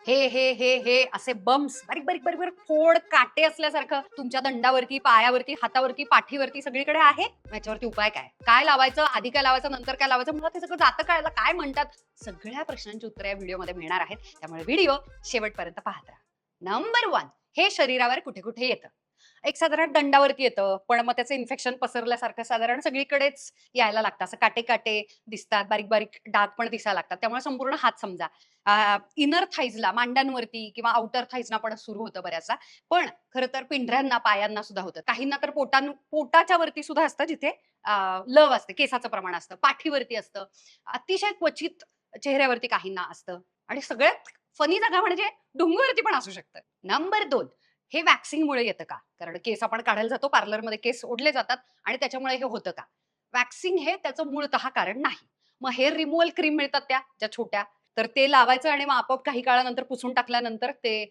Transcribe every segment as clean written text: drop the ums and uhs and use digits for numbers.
हे असे बम्स बारीक बारीक बारीक बारीक फोड काटे असल्यासारखं तुमच्या दंडावरती, पायावरती, हातावरती, पाठीवरती सगळीकडे आहे. याच्यावरती उपाय काय? काय लावायचं? आधी काय लावायचं? नंतर काय लावायचं? मला ते सगळं जातं कळायला काय म्हणतात? सगळ्या प्रश्नांची उत्तरे या व्हिडिओमध्ये मिळणार आहेत. त्यामुळे व्हिडिओ शेवटपर्यंत पाहत राहा. नंबर 1, हे शरीरावर कुठे कुठे येतं? एक साधारण दंडावरती येतं, पण मग त्याचं इन्फेक्शन पसरल्यासारखं साधारण सगळीकडेच यायला लागतं. असं काटे काटे दिसतात, बारीक बारीक डाग पण दिसायला लागतात. त्यामुळे संपूर्ण हात समजा इनर थाईजला, मांड्यांवरती किंवा आउटर थाईजना पण सुरू होतं बऱ्याचदा. पण खरं तर पिंढऱ्यांना, पायांना सुद्धा होतं. काहींना तर पोटाच्या वरती सुद्धा असतं, जिथे लव असते, केसाचं प्रमाण असतं, पाठीवरती असतं, अतिशय क्वचित चेहऱ्यावरती काहींना असतं आणि सगळ्यात फनी जागा म्हणजे डोंगरवरती पण असू शकतं. नंबर 2, हे वॅक्सिंगमुळे येतं का? कारण केस आपण काढायला जातो, पार्लरमध्ये केस ओढले जातात आणि त्याच्यामुळे हे होतं का? वॅक्सिंग हे त्याचं मूळतः कारण नाही. मग हेअर रिमूव्हल क्रीम मिळतात ज्या छोट्या, तर ते लावायचं आणि मग आपोआप काही काळानंतर पुसून टाकल्यानंतर ते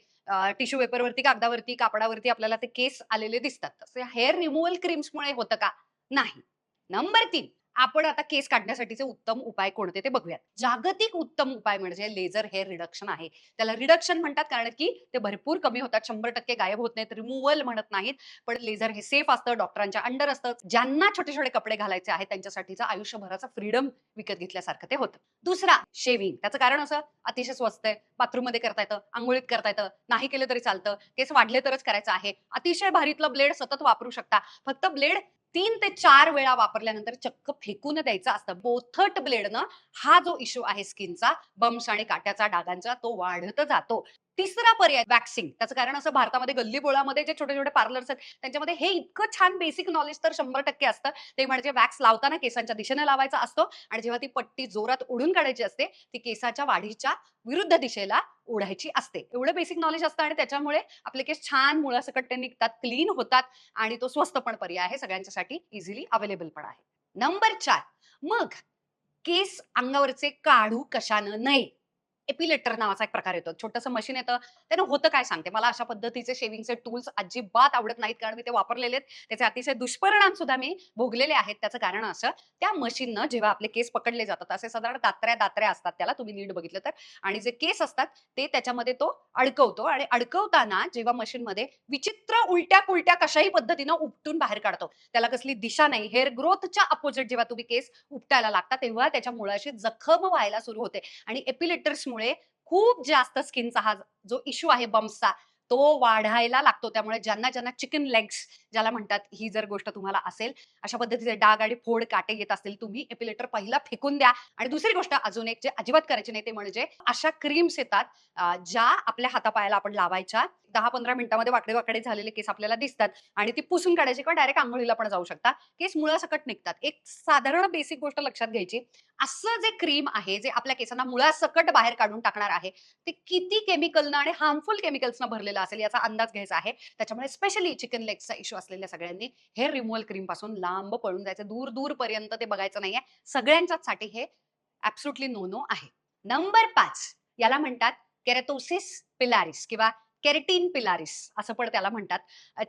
टिश्यू पेपरवरती, कागदावरती, कापडावरती आपल्याला ते केस आलेले दिसतात. तसं हेअर रिमूव्हल क्रीम्समुळे होतं का? नाही. नंबर 3, आपण आता केस काढण्यासाठीचे उत्तम उपाय कोणते ते बघूयात. जागतिक उत्तम उपाय म्हणजे लेझर हेअर रिडक्शन आहे. त्याला रिडक्शन म्हणतात कारण की ते भरपूर कमी होतात, 100% गायब होत नाहीत, रिमूव्हल म्हणत नाहीत. पण लेझर हे सेफ असतं, डॉक्टरांच्या अंडर असतं. ज्यांना छोटे छोटे कपडे घालायचे आहेत त्यांच्यासाठीचं आयुष्यभराचा फ्रीडम विकत घेतल्यासारखं ते होतं. दुसरा, शेविंग. त्याचं कारण असं अतिशय स्वस्त आहे, बाथरूममध्ये करता येतं, अंघोळीत करता येतं, नाही केलं तरी चालतं, केस वाढले तरच करायचं आहे, अतिशय भारीतलं ब्लेड सतत वापरू शकता. फक्त ब्लेड 3 ते 4 वेळा वापरल्यानंतर चक्क फेकून द्यायचं असतं. बोथट ब्लेडनं हा जो इश्यू आहे स्किनचा, बम्स आणि काट्याचा, डागांचा, तो वाढत जातो. तिसरा पर्याय वॅक्सिंग. त्याचं कारण असं, भारतामध्ये गल्लीबोळामध्ये जे छोटे छोटे पार्लर्स आहेत त्यांच्यामध्ये हे इतकं छान बेसिक नॉलेज तर 100% असतं. ते म्हणजे वॅक्स लावताना केसांच्या दिशेने लावायचा असतो आणि जेव्हा ती पट्टी जोरात ओढून काढायची असते, ती केसाच्या वाढीच्या विरुद्ध दिशेला ओढायची असते. एवढं बेसिक नॉलेज असतं आणि त्याच्यामुळे आपले केस छान मुळासकट ते निघतात, क्लीन होतात आणि तो स्वस्त पण पर्याय आहे, सगळ्यांच्यासाठी इझिली अवेलेबल पण आहे. नंबर 4, मग केस अंगावरचे काढू कशानं नये? एपिलेटर नावाचा एक प्रकार येतो. छोटंसं मशीन येतं. त्यानं होतं काय सांगते. मला अशा पद्धतीचे शेव्हिंगचे टूल्स अजिबात आवडत नाहीत, कारण मी ते वापरलेले आहेत. त्याचे अतिशय दुष्परिणाम सुद्धा मी भोगलेले आहेत. त्याचं कारण असं, त्या मशीननं जेव्हा आपले केस पकडले जातात, असे साधारण दात्र्या असतात त्याला, तुम्ही नीट बघितलं तर, आणि जे केस असतात ते त्याच्यामध्ये तो अडकवतो आणि अडकवताना जेव्हा मशीनमध्ये विचित्र उलट्या-पुलट्या कशाही पद्धतीनं उपटून बाहेर काढतो. त्याला कसली दिशा नाही. हेअर ग्रोथच्या अपोझिट जेव्हा तुम्ही केस उपटायला लागता, तेव्हा त्याच्या मुळाशी जखम व्हायला सुरू होते आणि एपिलेटर्समुळे खूप जास्त स्किनचा हा जो इश्यू आहे बम्प्सचा, तो वाढायला लागतो. त्यामुळे ज्यांना ज्यांना चिकन लेग्स ज्याला म्हणतात, ही जर गोष्ट तुम्हाला असेल, अशा पद्धतीचे डाग आणि फोड काटे येत असतील, तुम्ही एपिलेटर पहिला फेकून द्या. आणि दुसरी गोष्ट अजून एक जे अजिबात करायची नाही ते म्हणजे अशा क्रीम्स येतात, ज्या आपल्या हातापायाला आपण लावायच्या. 10-15 मिनिटांमध्ये वाकडे-वाकडे झालेले केस आपल्याला दिसतात आणि ती पुसून काढायची किंवा डायरेक्ट अंघोळीला पण जाऊ शकता. केस मुळासकट निघतात. एक साधारण बेसिक गोष्ट लक्षात घ्यायची, असं जे क्रीम आहे, जे आपल्या केसांना मुळासकट बाहेर काढून टाकणार आहे, ते किती केमिकलनं आणि हार्मफुल केमिकल्सनं भरलेलं असेल याचा अंदाज घ्यायचा आहे. त्याच्यामुळे स्पेशली चिकन लेगचा इश्यू असलेल्या सगळ्यांनी हेअर रिमूव्हल क्रीम पासून लांब पळून जायचं. दूर पर्यंत ते बघायचं नाहीये. सगळ्यांच्याचसाठी हे ॲब्सोल्युटली नो नो आहे. नंबर 5, याला म्हणतात केराटोसिस पिलारिस किंवा केराटिन पिलारिस असं पण त्याला म्हणतात.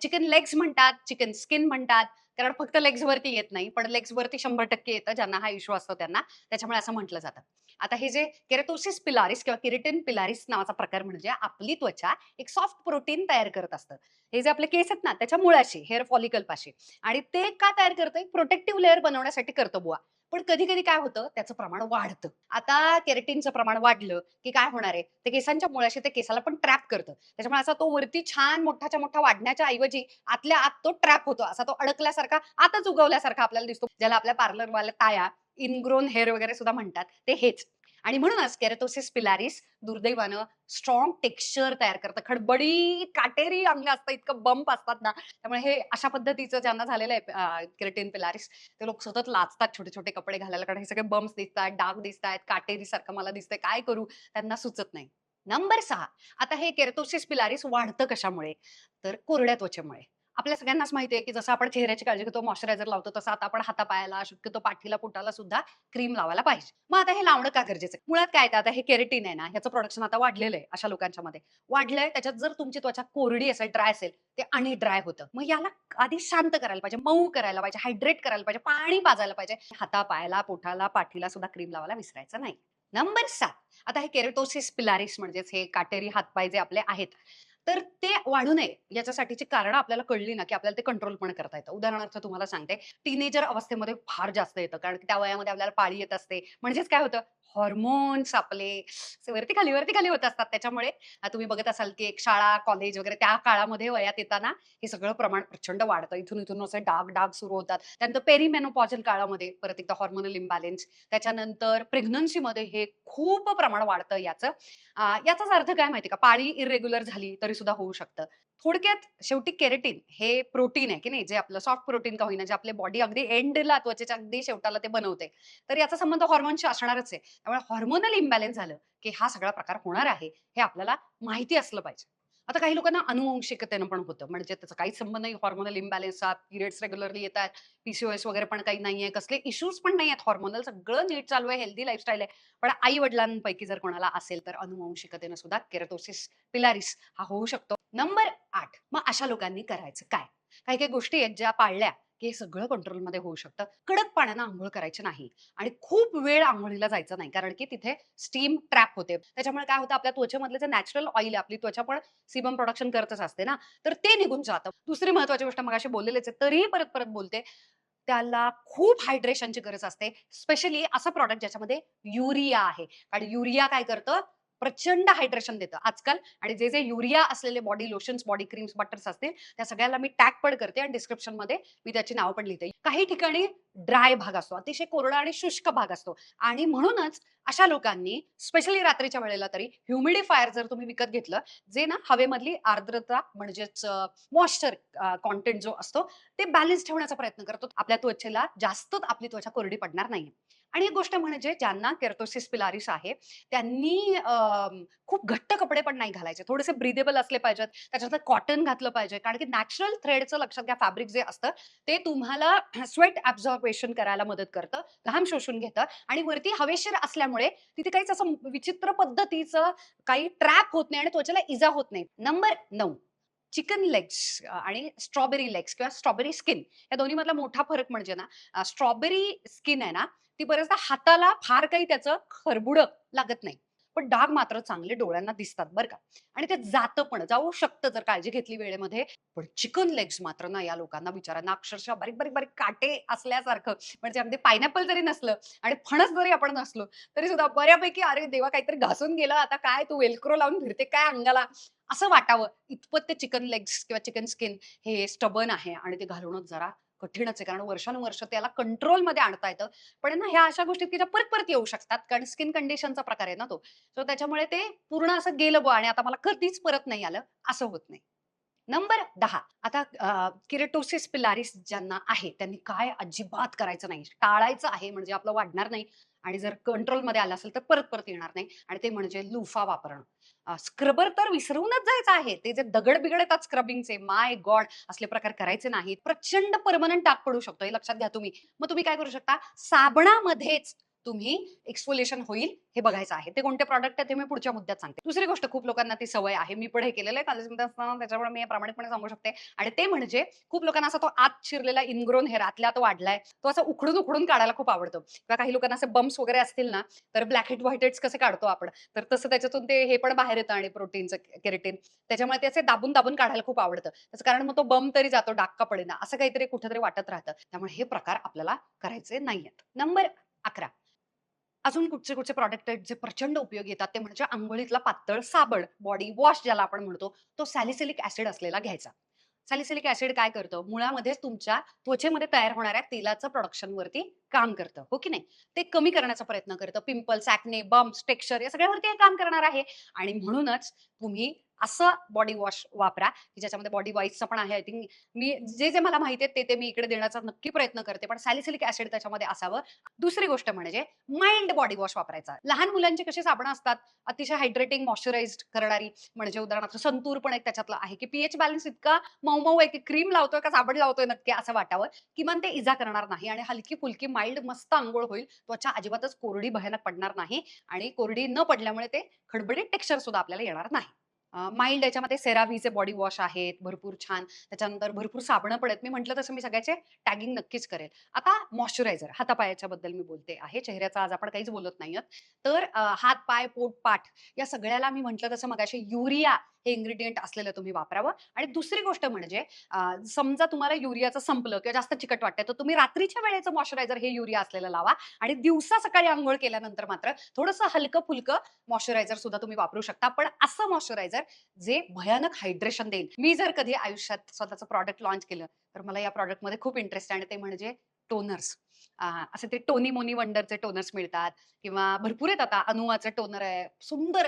चिकन लेग्स म्हणतात, चिकन स्किन म्हणतात. कारण फक्त लेग्सवरती येत नाही, पण लेग्सवरती 100% येतं ज्यांना हा इश्यू असतो त्यांना. त्याच्यामुळे असं म्हटलं जातं. आता हे जे केराटोसिस पिलारिस किंवा केराटिन पिलारिस नावाचा प्रकार म्हणजे आपली त्वचा एक सॉफ्ट प्रोटीन तयार करत असतं. हे जे आपले केस आहेत ना, त्याच्या मुळाशी, हेअर फॉलिकलपाशी, आणि ते का तयार करतं? एक प्रोटेक्टिव्ह लेयर बनवण्यासाठी करतं बुवा. पण कधी-कधी काय होतं, त्याचं प्रमाण वाढतं. आता केराटिनचं प्रमाण वाढलं, की काय होणार आहे? ते केसांच्या मुळाशी ते केसाला पण ट्रॅप करतं. त्याच्यामुळे असा तो वरती छान मोठाच्या मोठा वाढण्याच्या ऐवजी आतल्या आत तो ट्रॅप होतो. असा तो अडकल्यासारखा, आतच उगवल्यासारखा आपल्याला दिसतो. ज्याला आपल्या पार्लरवाल्या ताया, इनग्रोन हेअर वगैरे सुद्धा म्हणतात, ते हेच. आणि म्हणूनच केराटोसिस पिलारिस दुर्दैवानं स्ट्राँग टेक्स्चर तयार करतं. खडबडीत काटेरी अंग असतं, इतकं बंप असतात ना, त्यामुळे हे अशा पद्धतीचं ज्यांना झालेलं आहे केराटिन पिलारिस, ते लोक सतत लाजतात छोटे-छोटे कपडे घालायला, कारण हे सगळे बम्प्स दिसतायत, डाग दिसतायत, काटेरीसारखं मला दिसतंय, काय करू? त्यांना सुचत नाही. नंबर 6, आता हे केराटोसिस पिलारिस वाढतं कशामुळे? तर कोरड्या त्वचेमुळे. आपल्या सगळ्यांनाच माहिती आहे, की जसं आपण चेहऱ्याची काळजी घेतो, मॉइश्चरायझर लावतो, तसं आता आपण हातापायाला, शक्यतो पाठीला, पोटाला सुद्धा क्रीम लावायला पाहिजे. मग आता हे लावणं का गरजेचं आहे? मुळात काय आहे, आता हे केराटिन आहे ना, ह्याचं प्रोडक्शन आता वाढलेलं आहे अशा लोकांच्यामध्ये. वाढलंय, त्याच्यात जर तुमची त्वचा कोरडी असेल, ड्राय असेल, ते आणि ड्राय होतं. मग याला आधी शांत करायला पाहिजे, मऊ करायला पाहिजे, हायड्रेट करायला पाहिजे, पाणी पाजायला पाहिजे. हातापायाला, पोटाला, पाठीला सुद्धा क्रीम लावायला विसरायचं नाही. नंबर 7. आता हे केराटोसिस पिलारिस म्हणजेच हे काटेरी हातपाय जे आपले आहेत, तर ते वाढू नये याच्यासाठीची कारणं आपल्याला कळली ना, की आपल्याला ते कंट्रोल पण करता येतं. उदाहरणार्थ तुम्हाला सांगते, टीनेजर अवस्थेमध्ये फार जास्त येतं. कारण की त्या वयामध्ये आपल्याला पाळी येत असते. म्हणजेच काय होतं, हॉर्मोन्स आपले वरती-खाली, वरती-खाली होत असतात. त्याच्यामुळे तुम्ही बघत असाल, की एक शाळा, कॉलेज वगैरे त्या काळामध्ये वयात येताना हे सगळं प्रमाण प्रचंड वाढतं. इथून-इथून असे डाग-डाग सुरू होतात. त्यानंतर पेरिमेनोपॉजल काळामध्ये परत एकदा हार्मोनल इम्बॅलन्स. त्याच्यानंतर प्रेग्नन्सीमध्ये हे खूप प्रमाण वाढतं याचं. याचाच अर्थ काय माहिती का? पाळी इर्रेग्युलर झाली तरी सुद्धा होऊ शकतं. थोडक्यात शेवटी केराटिन हे प्रोटीन आहे की नाही, जे आपलं सॉफ्ट प्रोटीन का होईना, जे आपल्या बॉडी अगदी एंडला त्वचेच्या अगदी शेवटाला ते बनवते. तर याचा संबंध हार्मोनशी असणारच आहे. त्यामुळे हार्मोनल इम्बॅलन्स झालं, की हा सगळा प्रकार होणार आहे, हे आपल्याला माहिती असलं पाहिजे. आता काही लोकांना अनुवंशिकतेनं पण होतं. म्हणजे त्याचा काहीच संबंध नाही हॉर्मोनल इम्बॅलन्सचा, पिरियड्स रेग्युलरली येतात, पी-सी-ओ-एस वगैरे पण काही नाहीये, कसले इश्यूज पण नाहीयेत. हॉर्मोनल सगळं नीट चालू आहे, हेल्दी लाईफस्टाईल आहे. पण आई-वडिलांपैकी जर कोणाला असेल, तर अनुवंशिकतेनं सुद्धा केराटोसिस पिलारिस हा होऊ शकतो. नंबर 8. मग अशा लोकांनी करायचं काय? काही-काही गोष्टी आहेत ज्या पाळल्या, की हे सगळं कंट्रोलमध्ये होऊ शकतं. कडक पाण्यानं अंघोळ करायची नाही आणि खूप वेळ अंघोळीला जायचं नाही. कारण की तिथे स्टीम ट्रॅप होते. त्याच्यामुळे काय होतं, आपल्या त्वचेमधलं जे नॅचरल ऑइल आहे, आपली त्वचा पण सीबम प्रोडक्शन करतच असते ना, तर ते निघून जातं. दुसरी महत्त्वाची गोष्ट मगाशी बोललेलेच आहे, तरीही परत-परत बोलते. त्याला खूप हायड्रेशनची गरज असते. स्पेशली असं प्रॉडक्ट ज्याच्यामध्ये युरिया आहे. आणि युरिया काय करतं, प्रचंड हायड्रेशन देतं आजकाल. आणि जे युरिया असलेले body lotions, body creams, buttress असतील, त्या सगळ्याला मी टॅग पण करते आणि डिस्क्रिप्शनमध्ये मी त्याची नावं पण लिहिते. काही ठिकाणी ड्राय भाग असतो, अतिशय कोरडा आणि शुष्क भाग असतो आणि म्हणूनच अशा लोकांनी स्पेशली रात्रीच्या वेळेला तरी ह्युमिडिफायर जर तुम्ही विकत घेतलं, जे ना हवेमधली आर्द्रता म्हणजेच मॉइश्चर कंटेंट जो असतो, ते बॅलन्स ठेवण्याचा प्रयत्न करतो. आपल्या त्वचेला जास्त आपली त्वचा कोरडी पडणार नाही. आणि एक गोष्ट म्हणजे ज्यांना केराटोसिस पिलारिस आहे, त्यांनी खूप घट्ट कपडे पण नाही घालायचे. थोडेसे ब्रीदेबल असले पाहिजेत. त्याच्यातलं कॉटन घातलं पाहिजे. कारण की नॅचरल थ्रेडचं लक्षात घ्या, फॅब्रिक जे असतं, ते तुम्हाला स्वेट ॲब्झॉर्बेशन करायला मदत करतं, घाम शोषून घेतं आणि वरती हवेशीर असल्यामुळे तिथे काहीच असं विचित्र पद्धतीचं काही ट्रॅप होत नाही आणि त्वचेला इजा होत नाही. नंबर 9. चिकन लेग्स आणि स्ट्रॉबेरी लेग्स किंवा स्ट्रॉबेरी स्किन या दोन्हीमधला मोठा फरक म्हणजे ना, स्ट्रॉबेरी स्किन आहे ना, ती बरेचदा हाताला फार काही त्याचं खरबुडं लागत नाही. पण डाग मात्र चांगले डोळ्यांना दिसतात बरं का. आणि ते जातं पण, जाऊ शकतं जर काळजी घेतली वेळेमध्ये. पण चिकन लेग्स मात्र ना, या लोकांना बिचाऱ्यांना अक्षरशः बारीक-बारीक काटे असल्यासारखं, म्हणजे अगदी पायनॅपल जरी नसलं आणि फणस जरी आपण नसलो, तरी सुद्धा बऱ्यापैकी "अरे देवा! काहीतरी घासून गेलं, आता काय तू वेल्क्रो लावून फिरते काय अंगाला?" असं वाटावं इतपत ते चिकन लेग्स किंवा चिकन स्किन हे स्टबर्न आहे आणि ते घालवणं जरा कठीणच आहे. कारण वर्षानुवर्ष त्याला कंट्रोलमध्ये आणता येतं. पण आहे ना, ह्या अशा गोष्टी की ज्या परत-परत येऊ शकतात. कारण स्किन कंडिशनचा प्रकार आहे ना तो. सो त्याच्यामुळे ते पूर्ण असं गेलं बुवा आणि आता मला कधीच परत नाही आलं, असं होत नाही. नंबर 10. आता केराटोसिस पिलारिस ज्यांना आहे, त्यांनी काय अजिबात करायचं नाही. टाळायचं आहे म्हणजे आपलं वाढणार नाही आणि जर कंट्रोलमध्ये आलं असेल तर परत-परत येणार नाही आणि ते म्हणजे लुफा वापरणं. स्क्रबर तर विसरूनच जायचं आहे. ते जे दगड-बिगड येतात स्क्रबिंगचे, माय गॉड! असले प्रकार करायचे नाहीत. प्रचंड पर्मनंट डाग पडू शकतो, हे लक्षात घ्या तुम्ही. मग तुम्ही काय करू शकता, साबणामध्येच तुम्ही एक्सफोलिएशन होईल हे बघायचं आहे. ते कोणते प्रॉडक्ट आहे ते मी पुढच्या मुद्द्यात सांगते. दुसरी गोष्ट खूप लोकांना ती सवय आहे. मी पण हे केलेलं आहे कॉलेजमध्ये असताना त्याच्यामुळे मी हे प्रामाणिकपणे सांगू शकते आणि ते म्हणजे खूप लोकांना असा तो आत शिरलेला इनग्रोन हेअर आतल्या आत वाढलाय. तो असा उखडून काढायला खूप आवडतो किंवा काही लोकांना असे बम्प्स वगैरे असतील ना, तर ब्लॅक हेड, व्हाईट हेड्स कसे काढतो आपण, तर तसं त्याच्यातून ते हे पण बाहेर येतं आणि प्रोटीनचं केराटिन. त्याच्यामुळे ते असे दाबून काढायला खूप आवडतं. त्याचं कारण मग तो बंप तरी जातो, डाग का पडेना, असं काहीतरी कुठेतरी वाटत राहतं. त्यामुळे हे प्रकार आपल्याला करायचे नाहीयेत. नंबर 11. अजून कुठचे प्रॉडक्ट आहेत जे प्रचंड उपयोगी येतात ते म्हणजे अंघोळीतला पातळ साबण, बॉडी वॉश ज्याला आपण म्हणतो, तो सॅलिसिलिक ॲसिड असलेला घ्यायचा. सॅलिसिलिक ॲसिड काय करतं? मुळामध्येच तुमच्या त्वचेमध्ये तयार होणाऱ्या तेलाचं प्रोडक्शनवरती काम करतं, हो की नाही? ते कमी करण्याचा प्रयत्न करतं. पिंपल्स, ॲक्ने, बम्प्स, टेक्स्चर या सगळ्यावरती हे काम करणार आहे आणि म्हणूनच तुम्ही असं बॉडी वॉश वापरा, की ज्याच्यामध्ये बॉडी वॉइसचं पण आहे. आय थिंक मी जे मला माहिती आहे ते मी इकडे देण्याचा नक्की प्रयत्न करते. पण सॅलिसिलिक ॲसिड त्याच्यामध्ये असावं. दुसरी गोष्ट म्हणजे माइल्ड बॉडी वॉश वापरायचा. लहान मुलांचे कसे साबणं असतात, अतिशय हायड्रेटिंग, मॉइश्चराइज्ड करणारी, म्हणजे उदाहरणार्थ संतूर पण एक त्याच्यातलं आहे, की पीएच बॅलन्स इतका मऊ-मऊ आहे, की क्रीम लावतोय का साबण लावतोय नक्की असं वाटावं. किमान ते इजा करणार नाही आणि हलकी-फुलकी माइल्ड मस्त अंघोळ होईल. त्वचा अजिबातच कोरडी भयानक पडणार नाही आणि कोरडी न पडल्यामुळे ते खडबडीत टेक्स्चर सुद्धा आपल्याला येणार नाही. माइल्ड याच्यामध्ये सेराव्हीचे बॉडी वॉश आहेत, भरपूर छान. त्याच्यानंतर भरपूर साबणं पण आहेत. मी म्हटलं तसं मी सगळ्याचे टॅगिंग नक्कीच करेल. आता मॉइश्चरायझर हातापायाच्या बद्दल मी बोलते आहे. चेहऱ्याचा आज आपण काहीच बोलत नाहीयेत. तर हात, पाय, पोट, पाठ या सगळ्याला मी म्हटलं तसं मगाशी युरिया हे इन्ग्रीडियंट असलेलं तुम्ही वापरावं. आणि दुसरी गोष्ट म्हणजे समजा तुम्हाला युरियाचं संपलं किंवा जास्त चिकट वाटतंय, तर तुम्ही रात्रीच्या वेळेचं मॉइश्चरायझर हे युरिया असलेलं लावा आणि दिवसा सकाळी अंघोळ केल्यानंतर मात्र थोडंसं हलकं-फुलकं मॉइश्चरायझर सुद्धा तुम्ही वापरू शकता. पण असं मॉइश्चरायझर जे भयानक हायड्रेशन देईल. मी जर कधी आयुष्यात स्वतःचं प्रॉडक्ट लॉन्च केलं, तर मला या प्रॉडक्टमध्ये खूप इंटरेस्ट आहे आणि ते म्हणजे टोनर्स. असे ते टोनी मोनी वंडरचे टोनर्स मिळतात किंवा भरपूर आहेत आता. अनुवाचं टोनर आहे. सुंदर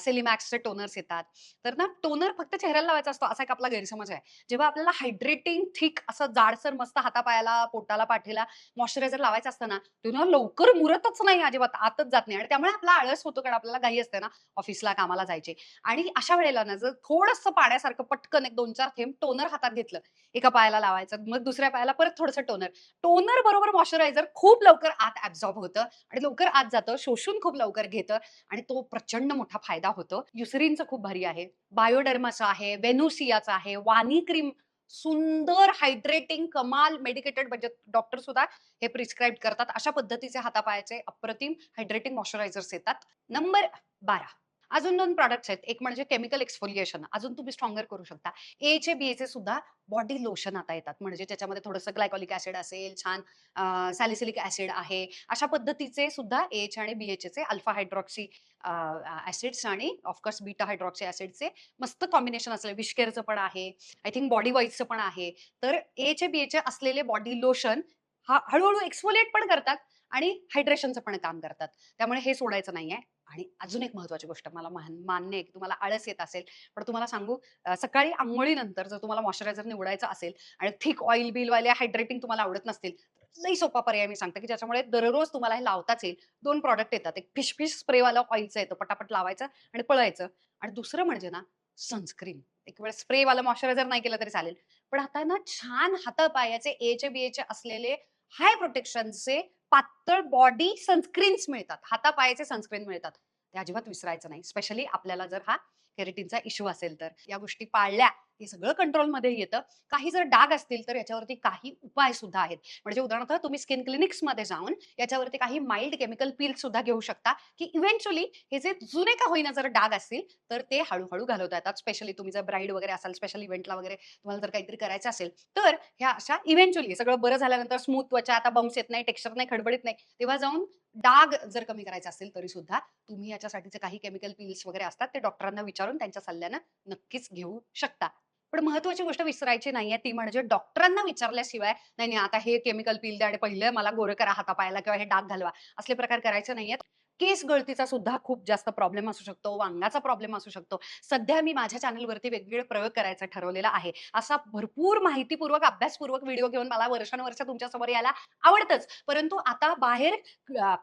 सेलिमॅक्सचे टोनर्स येतात. तर ना टोनर फक्त चेहऱ्याला लावायचा असतो असा एक आपला गैरसमज आहे. जेव्हा आपल्याला हायड्रेटिंग थिक असं जाडसर मस्त हातापायाला, पोटाला, पाठीला मॉइश्चरायझर लावायचं असतं ना, ते ना लवकर मुरतच नाही अजिबात, आतच जात नाही आणि त्यामुळे आपला आळस होतो कारण आपल्याला घाई असते ना ऑफिसला, कामाला जायची. आणि अशा वेळेला ना जर थोडंसं पाण्यासारखं पटकन एक 2-4 थेंब टोनर हातात घेतलं, एका पायाला लावायचं, मग दुसऱ्या पायाला परत थोडंसं टोनर. टोनर बरोबर मॉइश्चरायझर खूप लवकर आत ॲब्सॉर्ब होतं आणि लवकर आत जातं, शोषून खूप लवकर घेतं आणि तो प्रचंड मोठा फायदा होतो. युसरीनचं खूप भारी आहे, बायोडर्माचं आहे, वेनुसियाचं आहे, वानी क्रीम सुंदर हायड्रेटिंग कमाल मेडिकेटेड म्हणजे डॉक्टर सुद्धा हे प्रिस्क्राईब करतात. अशा पद्धतीचे हातापायाचे अप्रतिम हायड्रेटिंग मॉइश्चरायझर्स येतात. नंबर 12 अजून 2 प्रॉडक्ट्स आहेत. एक म्हणजे केमिकल एक्सफोलिएशन अजून तुम्ही स्ट्रॉंगर करू शकता. एचे, बीएचे सुद्धा बॉडी लोशन आता येतात. म्हणजे त्याच्यामध्ये थोडंसं ग्लायकॉलिक ॲसिड असेल, छान सॅलिसिलिक ॲसिड आहे. अशा पद्धतीचे सुद्धा एच आणि बीएचचे अल्फा हायड्रॉक्सी ॲसिड्स आणि ऑफ कोर्स बीटा हायड्रॉक्सी ॲसिडचे मस्त कॉम्बिनेशन असलेलं विशकेअरचं पण आहे. आय थिंक बॉडी वाईजचं पण आहे. तर एचे, बीएचे असलेले बॉडी लोशन हळू एक्सफोलिएट पण करतात आणि हायड्रेशनचं पण काम करतात. त्यामुळे हे सोडायचं नाहीये. आणि अजून एक महत्त्वाची गोष्ट मला मान्य आहे, की तुम्हाला आळस येत असेल, पण तुम्हाला सांगू सकाळी अंघोळीनंतर जर तुम्हाला मॉइश्चरायझर निवडायचा असेल आणि थिक ऑइल बिलवाले हायड्रेटिंग तुम्हाला आवडत नसतील, तर लई सोपा पर्याय मी सांगते, की ज्याच्यामुळे दररोज तुम्हाला हे लावताच येईल. 2 प्रॉडक्ट येतात. एक फिश स्प्रेवालं ऑइलचं येतं, पटापट लावायचं आणि पळायचं. आणि दुसरं म्हणजे ना सनस्क्रीन. एक वेळ स्प्रेवालं मॉइश्चरायझर नाही केलं तरी चालेल. पण आता ना छान हातापायाचे एचे, बीएचे असलेले हाय प्रोटेक्शनचे पातळ बॉडी सनस्क्रीन्स मिळतात. हातापायाचे सनस्क्रीन मिळतात. ते अजिबात विसरायचं नाही. स्पेशली आपल्याला जर हा केराटिनचा इश्यू असेल तर. या गोष्टी पाळल्या, हे सगळं कंट्रोलमध्ये येतं. काही जर डाग असतील तर याच्यावरती काही उपाय सुद्धा आहेत. म्हणजे उदाहरणार्थ तुम्ही स्किन क्लिनिक्समध्ये जाऊन याच्यावरती काही माइल्ड केमिकल पील्स सुद्धा घेऊ शकता, की इव्हेंच्युअली हे जे जुने का होईना जर डाग असतील, तर ते हळू घालवता येतात. स्पेशली तुम्ही जर ब्राईड वगैरे असाल, स्पेशल इव्हेंटला वगैरे तुम्हाला जर काहीतरी करायचं असेल, तर ह्या अशा इव्हेंच्युअली सगळं बरं झाल्यानंतर स्मूथ त्वचा, आता बम्प्स येत नाही, टेक्स्चर नाही, खडबडीत नाही, तेव्हा जाऊन डाग जर कमी करायचे असतील तरी सुद्धा तुम्ही याच्यासाठीचे काही केमिकल पील्स वगैरे असतात ते डॉक्टरांना विचारून त्यांच्या सल्ल्यानं नक्कीच घेऊ शकता. पण महत्त्वाची गोष्ट विसरायची नाहीये ती म्हणजे डॉक्टरांना विचारल्याशिवाय नाही, नाही आता हे केमिकल पील द्या आणि पहिलं मला गोरं करा हातापायाला किंवा हे डाग घालवा. असले प्रकार करायचे नाहीयेत. केस गळतीचा सुद्धा खूप जास्त प्रॉब्लेम असू शकतो, वांगाचा प्रॉब्लेम असू शकतो. सध्या मी माझ्या चॅनलवरती वेगवेगळे प्रयोग करायचा ठरवलेला आहे. असा भरपूर माहितीपूर्वक, अभ्यासपूर्वक व्हिडिओ घेऊन मला वर्षानुवर्ष तुमच्यासमोर यायला आवडतंच. परंतु आता बाहेर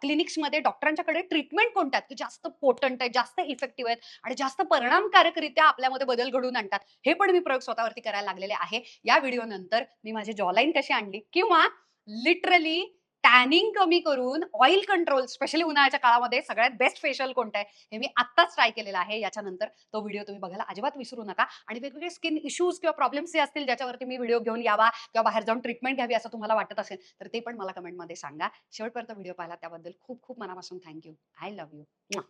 क्लिनिक्समध्ये डॉक्टरांच्याकडे ट्रीटमेंट कोणत्या आहेत, की जास्त पोटंट आहेत, जास्त इफेक्टिव्ह आहेत आणि जास्त परिणामकारकरित्या आपल्यामध्ये बदल घडवून आणतात. हे पण मी प्रयोग स्वतःवरती करायला लागलेले आहे. या व्हिडिओ नंतर मी माझी जॉलाईन कशी आणली किंवा लिटरली टॅनिंग कमी करून ऑइल कंट्रोल स्पेशली उन्हाळ्याच्या काळामध्ये सगळ्यात बेस्ट फेशियल कोणतं आहे, हे मी आत्ताच ट्राय केलेलं आहे. याच्यानंतर तो व्हिडिओ तुम्ही बघायला अजिबात विसरू नका आणि वेगवेगळे स्किन इश्यूज किंवा प्रॉब्लेम्स जे असतील ज्याच्यावरती मी व्हिडिओ घेऊन यावा किंवा बाहेर जाऊन ट्रीटमेंट घ्यावी असं तुम्हाला वाटत असेल, तर ते पण मला कमेंटमध्ये सांगा. शेवटपर्यंत व्हिडिओ पाहिला त्याबद्दल खूप खूप मनापासून thank you. I love you.